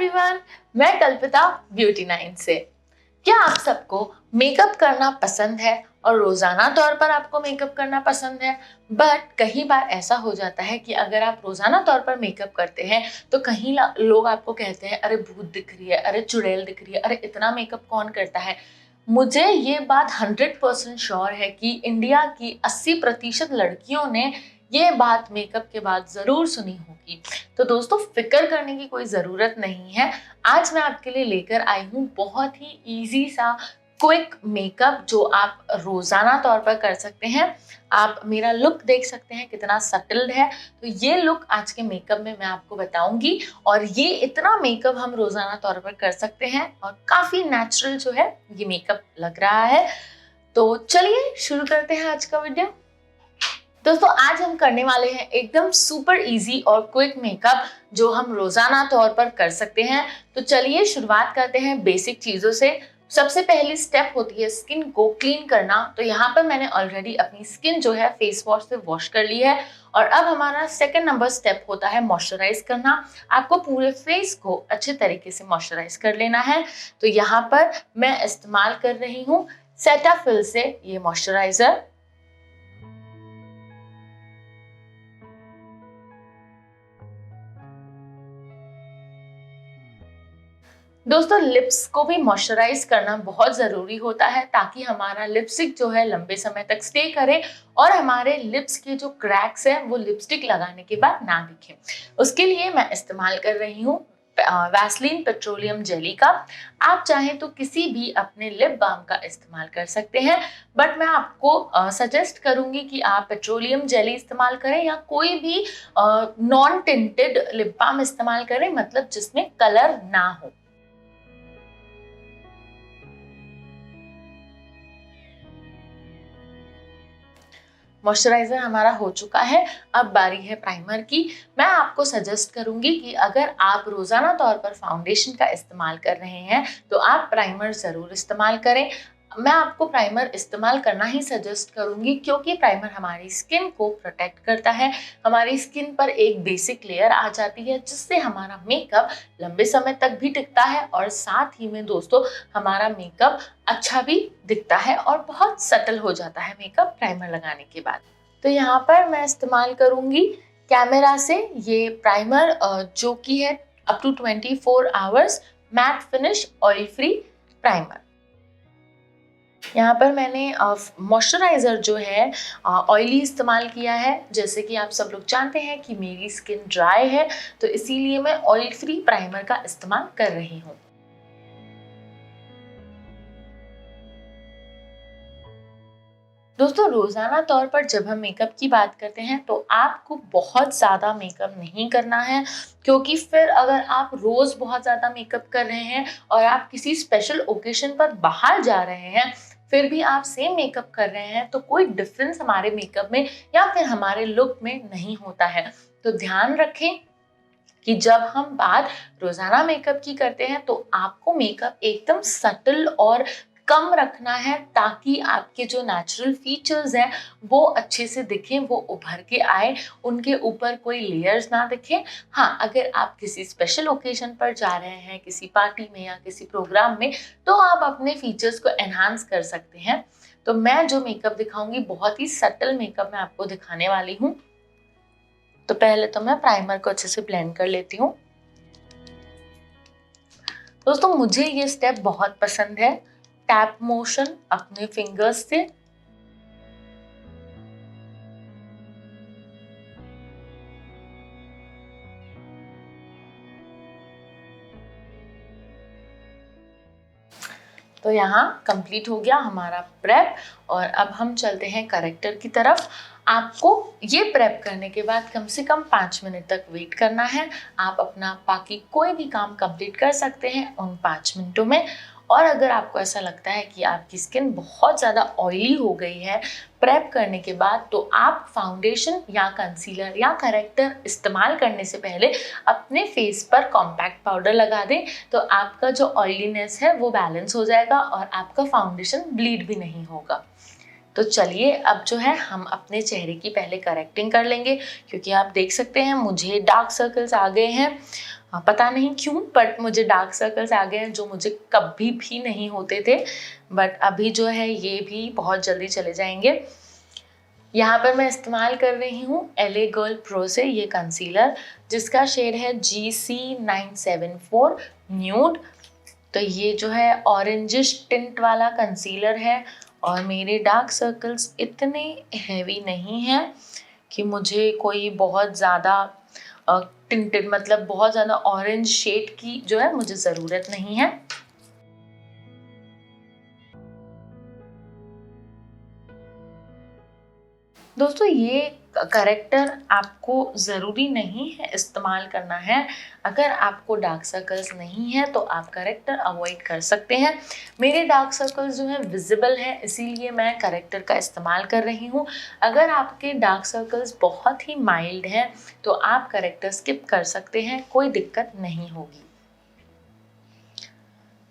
Everyone, मैं कल्पिता beauty 9 से। क्या आप सबको मेकअप करना पसंद है और रोजाना तौर पर आपको मेकअप करना पसंद है? बट कई बार ऐसा हो जाता है कि अगर आप रोजाना तौर पर मेकअप करते हैं तो कहीं लोग आपको कहते हैं अरे भूत दिख रही है, अरे चुड़ैल दिख रही है, अरे इतना मेकअप कौन करता है। मुझे ये बात 100% श्योर है कि इंडिया की 80% लड़कियों ने ये बात मेकअप के बाद जरूर सुनी होगी। तो दोस्तों, फिक्र करने की कोई ज़रूरत नहीं है। आज मैं आपके लिए लेकर आई हूँ बहुत ही इजी सा क्विक मेकअप जो आप रोज़ाना तौर पर कर सकते हैं। आप मेरा लुक देख सकते हैं कितना सटल्ड है। तो ये लुक आज के मेकअप में मैं आपको बताऊंगी और ये इतना मेकअप हम रोज़ाना तौर पर कर सकते हैं और काफ़ी नेचुरल जो है ये मेकअप लग रहा है। तो चलिए शुरू करते हैं आज का वीडियो। दोस्तों, आज हम करने वाले हैं एकदम सुपर इजी और क्विक मेकअप जो हम रोजाना तौर पर कर सकते हैं। तो चलिए शुरुआत करते हैं बेसिक चीजों से। सबसे पहली स्टेप होती है स्किन को क्लीन करना। तो यहाँ पर मैंने ऑलरेडी अपनी स्किन जो है फेस वॉश से वॉश कर ली है और अब हमारा सेकंड नंबर स्टेप होता है मॉइस्चराइज करना। आपको पूरे फेस को अच्छे तरीके से मॉइस्चराइज कर लेना है। तो यहाँ पर मैं इस्तेमाल कर रही हूँ सेटाफिल से ये मॉइस्चराइजर। दोस्तों, लिप्स को भी मॉइस्चराइज करना बहुत ज़रूरी होता है ताकि हमारा लिपस्टिक जो है लंबे समय तक स्टे करे और हमारे लिप्स के जो क्रैक्स हैं वो लिपस्टिक लगाने के बाद ना दिखें। उसके लिए मैं इस्तेमाल कर रही हूँ वैसलीन पेट्रोलियम जेली का। आप चाहें तो किसी भी अपने लिप बाम का इस्तेमाल कर सकते हैं, बट मैं आपको सजेस्ट करूंगी कि आप पेट्रोलियम जेली इस्तेमाल करें या कोई भी नॉन टिंटेड लिप बाम इस्तेमाल करें, मतलब जिसमें कलर ना हो। मॉइस्चराइजर हमारा हो चुका है। अब बारी है प्राइमर की। मैं आपको सजेस्ट करूंगी कि अगर आप रोजाना तौर पर फाउंडेशन का इस्तेमाल कर रहे हैं तो आप प्राइमर ज़रूर इस्तेमाल करें। मैं आपको प्राइमर इस्तेमाल करना ही सजेस्ट करूंगी क्योंकि प्राइमर हमारी स्किन को प्रोटेक्ट करता है। हमारी स्किन पर एक बेसिक लेयर आ जाती है जिससे हमारा मेकअप लंबे समय तक भी टिकता है और साथ ही में दोस्तों हमारा मेकअप अच्छा भी दिखता है और बहुत सटल हो जाता है मेकअप प्राइमर लगाने के बाद। तो यहाँ पर मैं इस्तेमाल करूंगी कैमेरा से ये प्राइमर जो कि है up to 24 hours matte finish oil free primer. यहाँ पर मैंने मॉइस्चराइज़र जो है ऑयली इस्तेमाल किया है। जैसे कि आप सब लोग जानते हैं कि मेरी स्किन ड्राई है, तो इसीलिए मैं ऑयल फ्री प्राइमर का इस्तेमाल कर रही हूँ। दोस्तों, रोज़ाना तौर पर जब हम मेकअप की बात करते हैं तो आपको बहुत ज़्यादा मेकअप नहीं करना है, क्योंकि फिर अगर आप रोज़ बहुत ज़्यादा मेकअप कर रहे हैं और आप किसी स्पेशल ओकेशन पर बाहर जा रहे हैं फिर भी आप सेम मेकअप कर रहे हैं तो कोई डिफरेंस हमारे मेकअप में या फिर हमारे लुक में नहीं होता है। तो ध्यान रखें कि जब हम बात रोजाना मेकअप की करते हैं तो आपको मेकअप एकदम सटल और कम रखना है ताकि आपके जो नेचुरल फीचर्स हैं वो अच्छे से दिखें, वो उभर के आए, उनके ऊपर कोई लेयर्स ना दिखें। हाँ, अगर आप किसी स्पेशल ओकेजन पर जा रहे हैं, किसी पार्टी में या किसी प्रोग्राम में, तो आप अपने फीचर्स को एनहांस कर सकते हैं। तो मैं जो मेकअप दिखाऊंगी बहुत ही सटल मेकअप मैं आपको दिखाने वाली हूँ। तो पहले तो मैं प्राइमर को अच्छे से ब्लेंड कर लेती हूँ। दोस्तों, मुझे ये स्टेप बहुत पसंद है, टैप मोशन अपने फिंगर्स से। तो यहाँ कंप्लीट हो गया हमारा प्रेप और अब हम चलते हैं करेक्टर की तरफ। आपको ये प्रेप करने के बाद कम से कम 5 मिनट तक वेट करना है। आप अपना बाकी कोई भी काम कंप्लीट कर सकते हैं उन 5 मिनटों में। और अगर आपको ऐसा लगता है कि आपकी स्किन बहुत ज़्यादा ऑयली हो गई है प्रेप करने के बाद, तो आप फाउंडेशन या कंसीलर या करेक्टर इस्तेमाल करने से पहले अपने फेस पर कॉम्पैक्ट पाउडर लगा दें। तो आपका जो ऑयलीनेस है वो बैलेंस हो जाएगा और आपका फाउंडेशन ब्लीड भी नहीं होगा। तो चलिए अब जो है हम अपने चेहरे की पहले करेक्टिंग कर लेंगे, क्योंकि आप देख सकते हैं मुझे डार्क सर्कल्स आ गए हैं। पता नहीं क्यों बट मुझे डार्क सर्कल्स आ गए हैं जो मुझे कभी भी नहीं होते थे, बट अभी जो है ये भी बहुत जल्दी चले जाएंगे। यहाँ पर मैं इस्तेमाल कर रही हूँ LA Girl Pro से ये कंसीलर, जिसका शेड है GC974 न्यूड। तो ये जो है ऑरेंजिश टिंट वाला कंसीलर है और मेरे डार्क सर्कल्स इतने हैवी नहीं हैं कि मुझे कोई बहुत ज़्यादा टिंटेड मतलब बहुत ज़्यादा ऑरेंज शेड की जो है मुझे ज़रूरत नहीं है। दोस्तों ये करेक्टर आपको ज़रूरी नहीं है इस्तेमाल करना है। अगर आपको डार्क सर्कल्स नहीं है तो आप करेक्टर अवॉइड कर सकते हैं। मेरे डार्क सर्कल्स जो है विजिबल है, इसीलिए मैं करेक्टर का इस्तेमाल कर रही हूँ। अगर आपके डार्क सर्कल्स बहुत ही माइल्ड हैं तो आप करेक्टर स्किप कर सकते हैं, कोई दिक्कत नहीं होगी।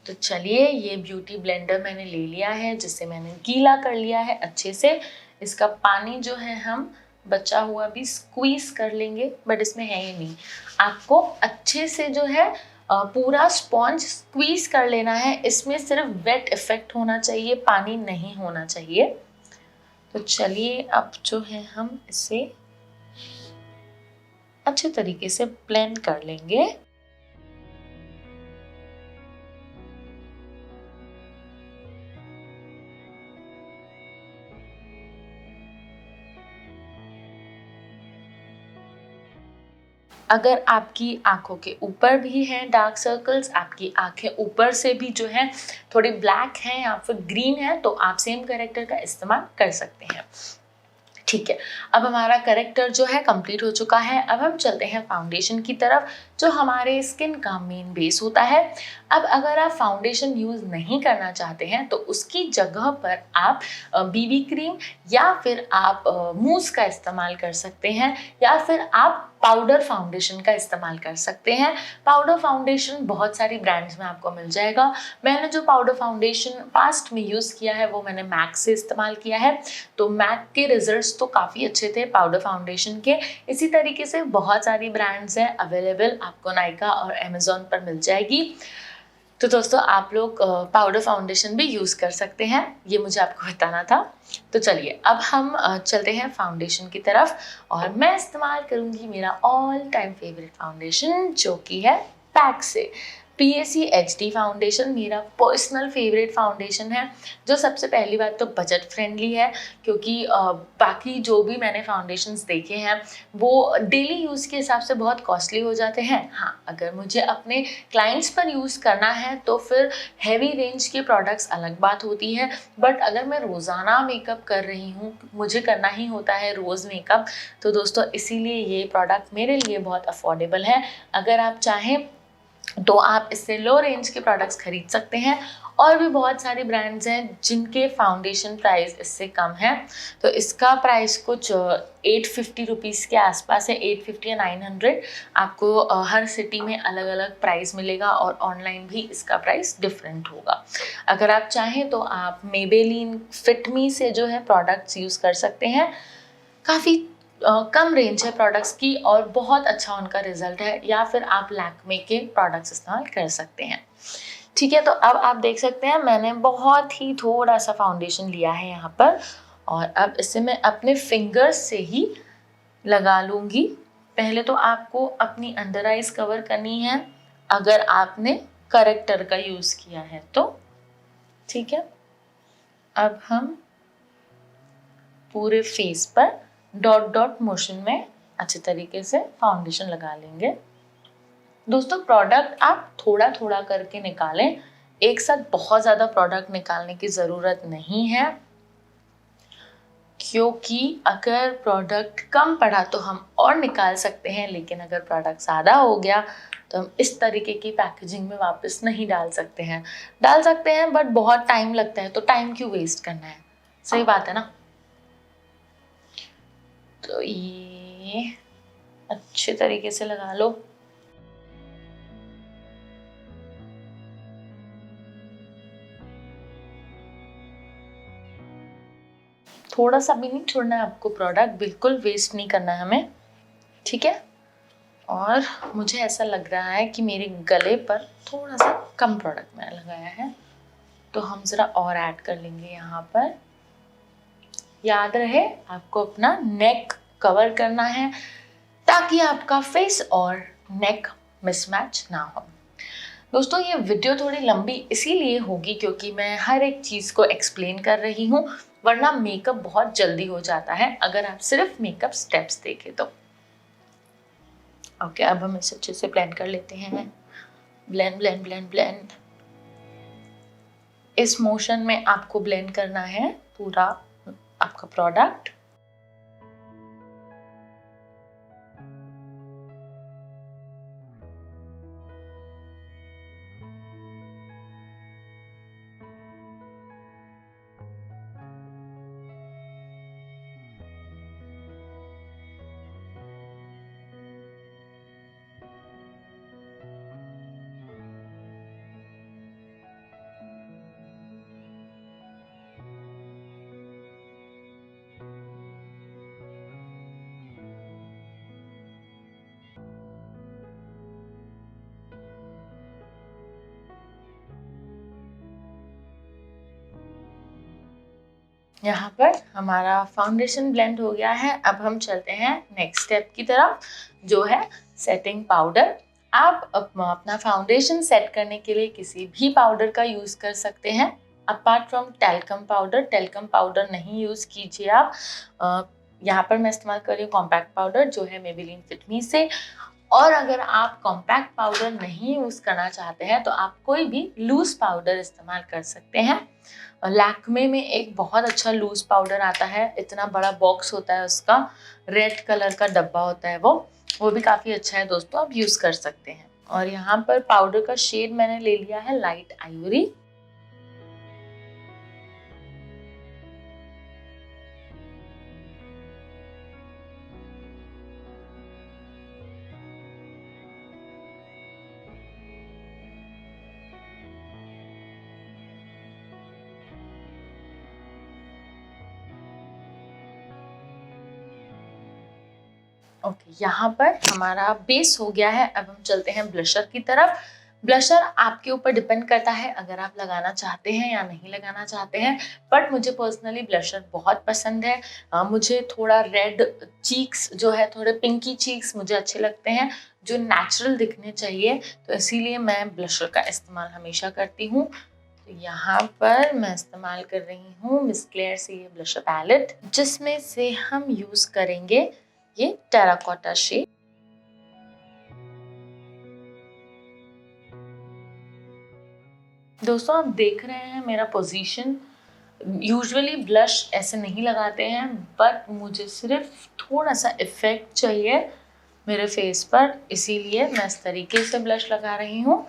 तो चलिए ये ब्यूटी ब्लेंडर मैंने ले लिया है, जिसे मैंने गीला कर लिया है अच्छे से। इसका पानी जो है हम बचा हुआ भी स्क्वीज कर लेंगे, बट इसमें है ही नहीं। आपको अच्छे से जो है पूरा स्पॉन्ज स्क्वीज कर लेना है। इसमें सिर्फ वेट इफेक्ट होना चाहिए, पानी नहीं होना चाहिए। तो चलिए अब जो है हम इसे अच्छे तरीके से ब्लेंड कर लेंगे। अगर आपकी आंखों के ऊपर भी हैं डार्क सर्कल्स, आपकी आंखें ऊपर से भी जो है थोड़ी ब्लैक हैं या फिर ग्रीन है, तो आप सेम करेक्टर का इस्तेमाल कर सकते हैं। ठीक है, अब हमारा करेक्टर जो है कंप्लीट हो चुका है। अब हम चलते हैं फाउंडेशन की तरफ, जो हमारे स्किन का मेन बेस होता है। अब अगर आप फाउंडेशन यूज़ नहीं करना चाहते हैं तो उसकी जगह पर आप BB क्रीम या फिर आप मूस का इस्तेमाल कर सकते हैं, या फिर आप पाउडर फाउंडेशन का इस्तेमाल कर सकते हैं। पाउडर फाउंडेशन बहुत सारी ब्रांड्स में आपको मिल जाएगा। मैंने जो पाउडर फाउंडेशन पास्ट में यूज़ किया है वो मैंने मैक से इस्तेमाल किया है, तो मैक के रिजल्ट्स तो काफ़ी अच्छे थे पाउडर फाउंडेशन के। इसी तरीके से बहुत सारी ब्रांड्स हैं अवेलेबल, आपको नायका और अमेज़ॉन पर मिल जाएगी। तो दोस्तों आप लोग पाउडर फाउंडेशन भी यूज़ कर सकते हैं, ये मुझे आपको बताना था। तो चलिए अब हम चलते हैं फाउंडेशन की तरफ, और मैं इस्तेमाल करूँगी मेरा ऑल टाइम फेवरेट फाउंडेशन, जो कि है पैक से PAC HD फाउंडेशन। मेरा पर्सनल फेवरेट फाउंडेशन है, जो सबसे पहली बात तो बजट फ्रेंडली है, क्योंकि बाकी जो भी मैंने फाउंडेशंस देखे हैं वो डेली यूज़ के हिसाब से बहुत कॉस्टली हो जाते हैं। हाँ, अगर मुझे अपने क्लाइंट्स पर यूज़ करना है तो फिर हैवी रेंज के प्रोडक्ट्स अलग बात होती है, बट अगर मैं रोज़ाना मेकअप कर रही हूँ, मुझे करना ही होता है रोज़ मेकअप, तो दोस्तों इसीलिए ये प्रोडक्ट मेरे लिए बहुत अफोर्डेबल है। अगर आप चाहें तो आप इससे लो रेंज के प्रोडक्ट्स खरीद सकते हैं। और भी बहुत सारी ब्रांड्स हैं जिनके फाउंडेशन प्राइस इससे कम है। तो इसका प्राइस कुछ 850 रुपीज़ के आसपास है, 850 या 900। आपको हर सिटी में अलग अलग प्राइस मिलेगा, और ऑनलाइन भी इसका प्राइस डिफरेंट होगा। अगर आप चाहें तो आप मेबेलिन फिटमी से जो है प्रोडक्ट्स यूज़ कर सकते हैं। काफ़ी कम रेंज है प्रोडक्ट्स की और बहुत अच्छा उनका रिजल्ट है, या फिर आप लैक्मे के प्रोडक्ट्स इस्तेमाल कर सकते हैं। ठीक है, तो अब आप देख सकते हैं मैंने बहुत ही थोड़ा सा फाउंडेशन लिया है यहाँ पर, और अब इसे मैं अपने फिंगर्स से ही लगा लूँगी। पहले तो आपको अपनी अंडर आइज कवर करनी है अगर आपने करेक्टर का यूज़ किया है तो। ठीक है, अब हम पूरे फेस पर डॉट डॉट मोशन में अच्छे तरीके से फाउंडेशन लगा लेंगे। दोस्तों प्रोडक्ट आप थोड़ा थोड़ा करके निकालें, एक साथ बहुत ज़्यादा प्रोडक्ट निकालने की ज़रूरत नहीं है, क्योंकि अगर प्रोडक्ट कम पड़ा तो हम और निकाल सकते हैं, लेकिन अगर प्रोडक्ट ज़्यादा हो गया तो हम इस तरीके की पैकेजिंग में वापस नहीं डाल सकते हैं। डाल सकते हैं बट बहुत टाइम लगता है, तो टाइम क्यों वेस्ट करना है, सही बात है ना। तो ये अच्छे तरीके से लगा लो। थोड़ा सा भी नहीं छोड़ना है आपको, प्रोडक्ट बिल्कुल वेस्ट नहीं करना है हमें। ठीक है, और मुझे ऐसा लग रहा है कि मेरे गले पर थोड़ा सा कम प्रोडक्ट मैंने लगाया है, तो हम ज़रा और ऐड कर लेंगे यहाँ पर। याद रहे आपको अपना नेक कवर करना है ताकि आपका फेस और नेक मिसमैच ना हो। दोस्तों ये वीडियो थोड़ी लंबी इसीलिए होगी क्योंकि मैं हर एक चीज़ को एक्सप्लेन कर रही हूँ, वरना मेकअप बहुत जल्दी हो जाता है अगर आप सिर्फ मेकअप स्टेप्स देखें तो। ओके, अब हम इसे अच्छे से ब्लेंड कर लेते हैं। Blend blend blend blend. इस मोशन में आपको ब्लेंड करना है पूरा आपका प्रोडक्ट। यहाँ पर हमारा फाउंडेशन ब्लेंड हो गया है। अब हम चलते हैं नेक्स्ट स्टेप की तरफ, जो है सेटिंग पाउडर। आप अपना फाउंडेशन सेट करने के लिए किसी भी पाउडर का यूज़ कर सकते हैं apart from talcum powder. Talcum powder नहीं यूज़ कीजिए आप। यहाँ पर मैं इस्तेमाल कर रही हूँ कॉम्पैक्ट पाउडर, जो है मेबेलिन फिट मी से। और अगर आप कॉम्पैक्ट पाउडर नहीं यूज़ करना चाहते हैं तो आप कोई भी लूज पाउडर इस्तेमाल कर सकते हैं। लैक्मे में एक बहुत अच्छा लूज पाउडर आता है, इतना बड़ा बॉक्स होता है उसका, रेड कलर का डब्बा होता है वो भी काफ़ी अच्छा है दोस्तों, आप यूज़ कर सकते हैं। और यहाँ पर पाउडर का शेड मैंने ले लिया है लाइट आइवरी। ओके, यहाँ पर हमारा बेस हो गया है। अब हम चलते हैं ब्लशर की तरफ। ब्लशर आपके ऊपर डिपेंड करता है अगर आप लगाना चाहते हैं या नहीं लगाना चाहते हैं, बट मुझे पर्सनली ब्लशर बहुत पसंद है। मुझे थोड़ा रेड चीक्स जो है, थोड़े पिंकी चीक्स मुझे अच्छे लगते हैं जो नेचुरल दिखने चाहिए, तो इसीलिए मैं ब्लशर का इस्तेमाल हमेशा करती हूँ। तो यहाँ पर मैं इस्तेमाल कर रही हूँ मिस क्लेयर से ये ब्लशर पैलेट, जिसमें से हम यूज़ करेंगे ये टेराकोटा शेड। दोस्तों आप देख रहे हैं मेरा पोजीशन। यूजुअली ब्लश ऐसे नहीं लगाते हैं, बट मुझे सिर्फ थोड़ा सा इफेक्ट चाहिए मेरे फेस पर, इसीलिए मैं इस तरीके से ब्लश लगा रही हूँ।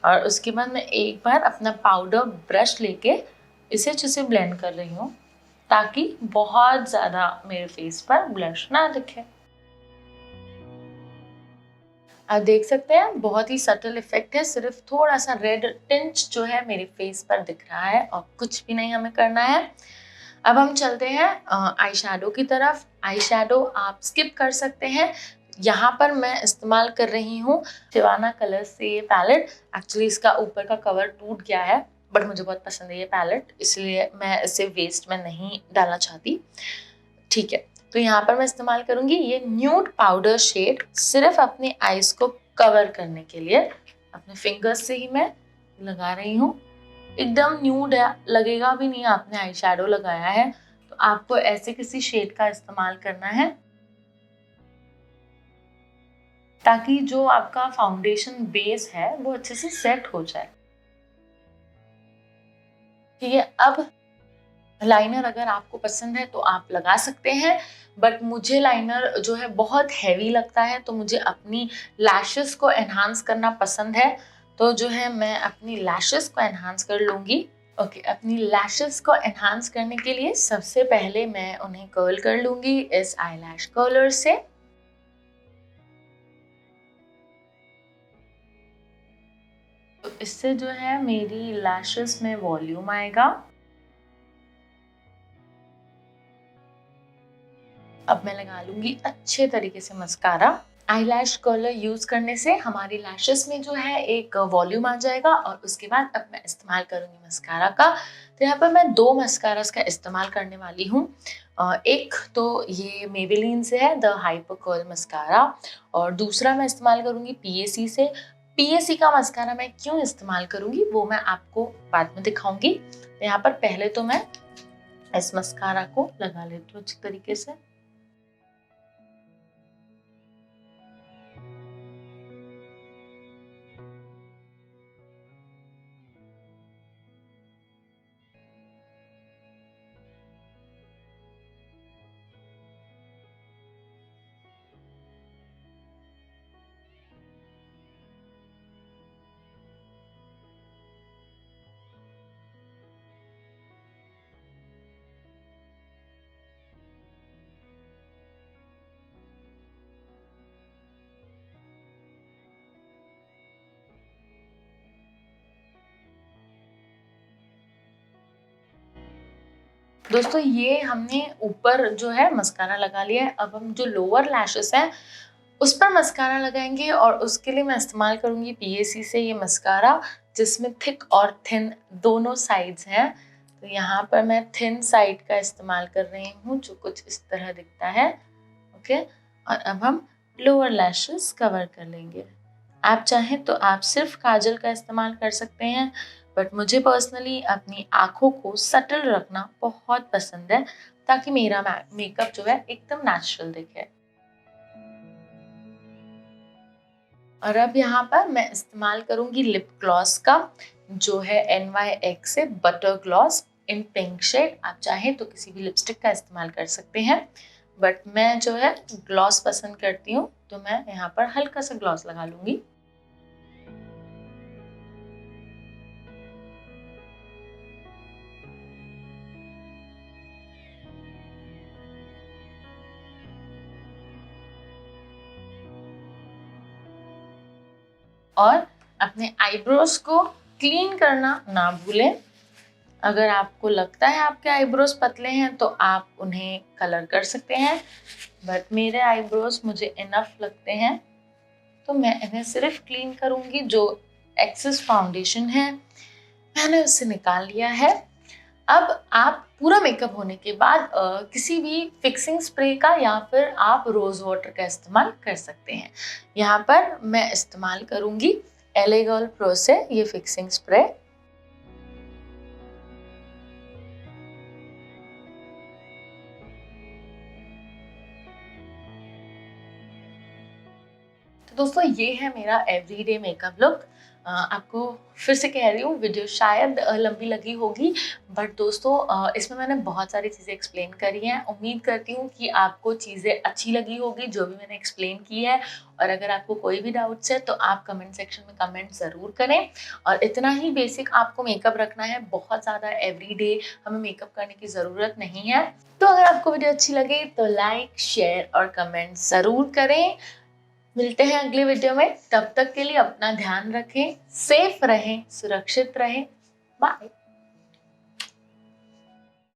और उसके बाद मैं एक बार अपना पाउडर ब्रश लेके इसे अच्छे से ब्लेंड कर रही हूँ ताकि बहुत ज़्यादा मेरे फेस पर ब्लश ना दिखे। आप देख सकते हैं बहुत ही सटल इफेक्ट है, सिर्फ थोड़ा सा रेड टिंच जो है मेरे फेस पर दिख रहा है और कुछ भी नहीं हमें करना है। अब हम चलते हैं आई शैडो की तरफ। आई शैडो आप स्किप कर सकते हैं। यहाँ पर मैं इस्तेमाल कर रही हूँ शिवाना कलर्स से ये पैलेट। एक्चुअली इसका ऊपर का कवर टूट गया है, बट मुझे बहुत पसंद है ये पैलेट, इसलिए मैं इसे वेस्ट में नहीं डालना चाहती। ठीक है, तो यहाँ पर मैं इस्तेमाल करूंगी ये न्यूड पाउडर शेड, सिर्फ अपने आईज को कवर करने के लिए। अपने फिंगर्स से ही मैं लगा रही हूँ। एकदम न्यूड है, लगेगा भी नहीं आपने आई शैडो लगाया है। तो आपको ऐसे किसी शेड का इस्तेमाल करना है ताकि जो आपका फाउंडेशन बेस है वो अच्छे से सेट हो जाए। ठीक है, अब लाइनर अगर आपको पसंद है तो आप लगा सकते हैं, बट मुझे लाइनर जो है बहुत हैवी लगता है, तो मुझे अपनी लैशेस को एनहांस करना पसंद है। तो जो है मैं अपनी लैशेस को एनहांस कर लूँगी। ओके, अपनी लैशेस को एनहांस करने के लिए सबसे पहले मैं उन्हें कर्ल कर लूँगी इस आईलैश कर्लर से। तो इससे जो है मेरी लैशेस में वॉल्यूम आएगा। अब मैं लगा लूंगी अच्छे तरीके से मस्कारा। आईलैश कर्लर यूज करने से हमारी लैशेस में जो है एक वॉल्यूम आ जाएगा। और उसके बाद अब मैं इस्तेमाल करूंगी मस्कारा का। तो यहाँ पर मैं 2 मस्कारास का इस्तेमाल करने वाली हूँ। एक तो ये मेबेलिन से है द हाइपर कर्ल मस्कारा, और दूसरा मैं इस्तेमाल करूंगी पीएसी से। पीएसी का मस्कारा मैं क्यों इस्तेमाल करूंगी वो मैं आपको बाद में दिखाऊंगी। तो यहाँ पर पहले तो मैं इस मस्कारा को लगा लेती हूँ अच्छी तरीके से। दोस्तों ये हमने ऊपर जो है मस्कारा लगा लिया है। अब हम जो लोअर लैशेस हैं उस पर मस्कारा लगाएंगे, और उसके लिए मैं इस्तेमाल करूंगी पीएसी से ये मस्कारा, जिसमें थिक और थिन दोनों साइड्स हैं। तो यहाँ पर मैं थिन साइड का इस्तेमाल कर रही हूँ जो कुछ इस तरह दिखता है। ओके, और अब हम लोअर लैशेस कवर कर लेंगे। आप चाहें तो आप सिर्फ काजल का इस्तेमाल कर सकते हैं, बट मुझे पर्सनली अपनी आँखों को सटल रखना बहुत पसंद है, ताकि मेरा मेकअप जो है एकदम नेचुरल दिखे। और अब यहाँ पर मैं इस्तेमाल करूँगी लिप ग्लॉस का, जो है NYX से बटर ग्लॉस इन पिंक शेड। आप चाहें तो किसी भी लिपस्टिक का इस्तेमाल कर सकते हैं, बट मैं जो है ग्लॉस पसंद करती हूँ, तो मैं यहाँ पर हल्का सा ग्लॉस लगा लूँगी। और अपने आईब्रोज को क्लीन करना ना भूलें। अगर आपको लगता है आपके आईब्रोज पतले हैं तो आप उन्हें कलर कर सकते हैं, बट मेरे आईब्रोज मुझे इनफ लगते हैं, तो मैं इन्हें सिर्फ क्लीन करूँगी। जो एक्सेस फाउंडेशन है मैंने उसे निकाल लिया है। अब आप पूरा मेकअप होने के बाद किसी भी फिक्सिंग स्प्रे का या फिर आप रोज़ वाटर का इस्तेमाल कर सकते हैं। यहाँ पर मैं इस्तेमाल करूँगी LA Girl Pro से ये फिक्सिंग स्प्रे। तो दोस्तों ये है मेरा एवरीडे मेकअप लुक। आपको फिर से कह रही हूँ, वीडियो शायद लंबी लगी होगी, बट दोस्तों इसमें मैंने बहुत सारी चीज़ें एक्सप्लेन करी हैं। उम्मीद करती हूँ कि आपको चीज़ें अच्छी लगी होगी जो भी मैंने एक्सप्लेन की है। और अगर आपको कोई भी डाउट्स है तो आप कमेंट सेक्शन में कमेंट ज़रूर करें। और इतना ही बेसिक आपको मेकअप रखना है, बहुत ज़्यादा एवरीडे हमें मेकअप करने की ज़रूरत नहीं है। तो अगर आपको वीडियो अच्छी लगे तो लाइक, शेयर और कमेंट ज़रूर करें। मिलते हैं अगले वीडियो में, तब तक के लिए अपना ध्यान रखें, सेफ रहें, सुरक्षित रहें। बाय।